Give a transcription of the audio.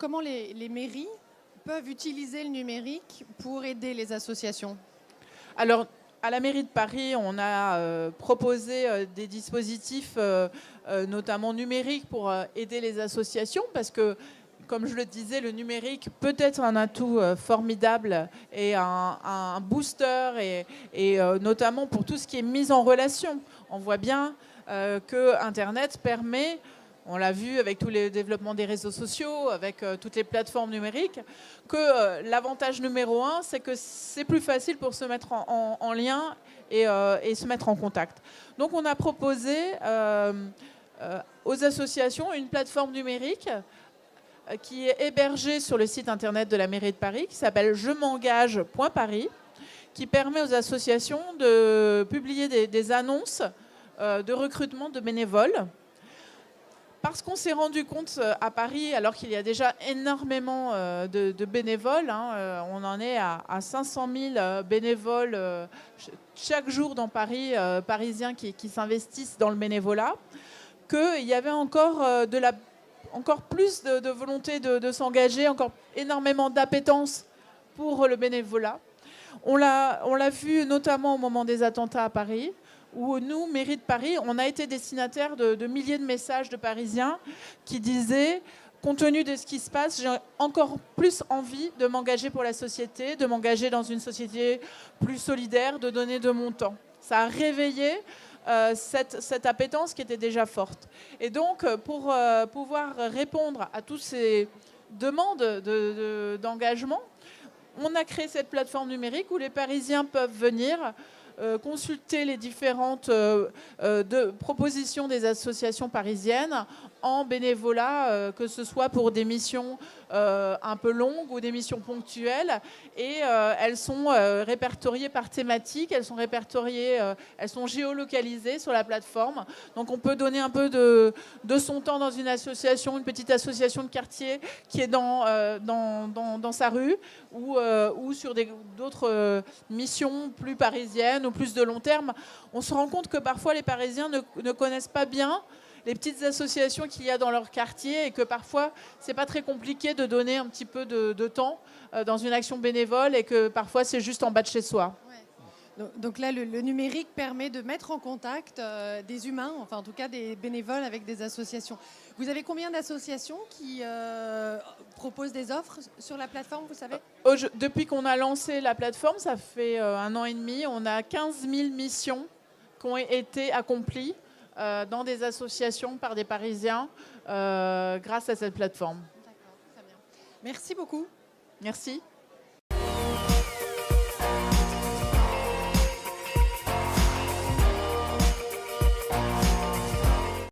comment les mairies peuvent utiliser le numérique pour aider les associations? Alors, à la mairie de Paris, on a proposé des dispositifs, notamment numériques, pour aider les associations, parce que, comme je le disais, le numérique peut être un atout formidable et un booster, et notamment pour tout ce qui est mise en relation. On voit bien que Internet permet, on l'a vu avec tous les développements des réseaux sociaux, avec toutes les plateformes numériques, que l'avantage numéro un, c'est que c'est plus facile pour se mettre en lien et se mettre en contact. Donc on a proposé aux associations une plateforme numérique qui est hébergée sur le site internet de la mairie de Paris, qui s'appelle jemengage.paris, qui permet aux associations de publier des annonces de recrutement de bénévoles. Parce qu'on s'est rendu compte à Paris, alors qu'il y a déjà énormément de bénévoles, on en est à 500 000 bénévoles chaque jour dans Paris, parisiens qui s'investissent dans le bénévolat, qu'il y avait encore, encore plus de volonté de s'engager, encore énormément d'appétence pour le bénévolat. On l'a vu notamment au moment des attentats à Paris, où nous, mairie de Paris, on a été destinataire de milliers de messages de Parisiens qui disaient, compte tenu de ce qui se passe, j'ai encore plus envie de m'engager pour la société, de m'engager dans une société plus solidaire, de donner de mon temps. Ça a réveillé cette appétence qui était déjà forte. Et donc, pour pouvoir répondre à toutes ces demandes d'engagement, on a créé cette plateforme numérique où les Parisiens peuvent venir consulter les différentes propositions des associations parisiennes en bénévolat, que ce soit pour des missions un peu longues ou des missions ponctuelles. Et elles sont répertoriées par thématique, elles sont répertoriées, elles sont géolocalisées sur la plateforme. Donc on peut donner un peu de son temps dans une association, une petite association de quartier qui est dans sa rue, ou sur d'autres missions plus parisiennes ou plus de long terme. On se rend compte que parfois les Parisiens ne connaissent pas bien les petites associations qu'il y a dans leur quartier, et que parfois c'est pas très compliqué de donner un petit peu de temps dans une action bénévole, et que parfois c'est juste en bas de chez soi. Ouais. Donc là, le numérique permet de mettre en contact des humains, enfin en tout cas des bénévoles avec des associations. Vous avez combien d'associations qui proposent des offres sur la plateforme, vous savez? Depuis qu'on a lancé la plateforme, ça fait 1 an et demi, on a 15 000 missions qui ont été accomplies dans des associations par des Parisiens grâce à cette plateforme. D'accord, très bien. Merci beaucoup. Merci.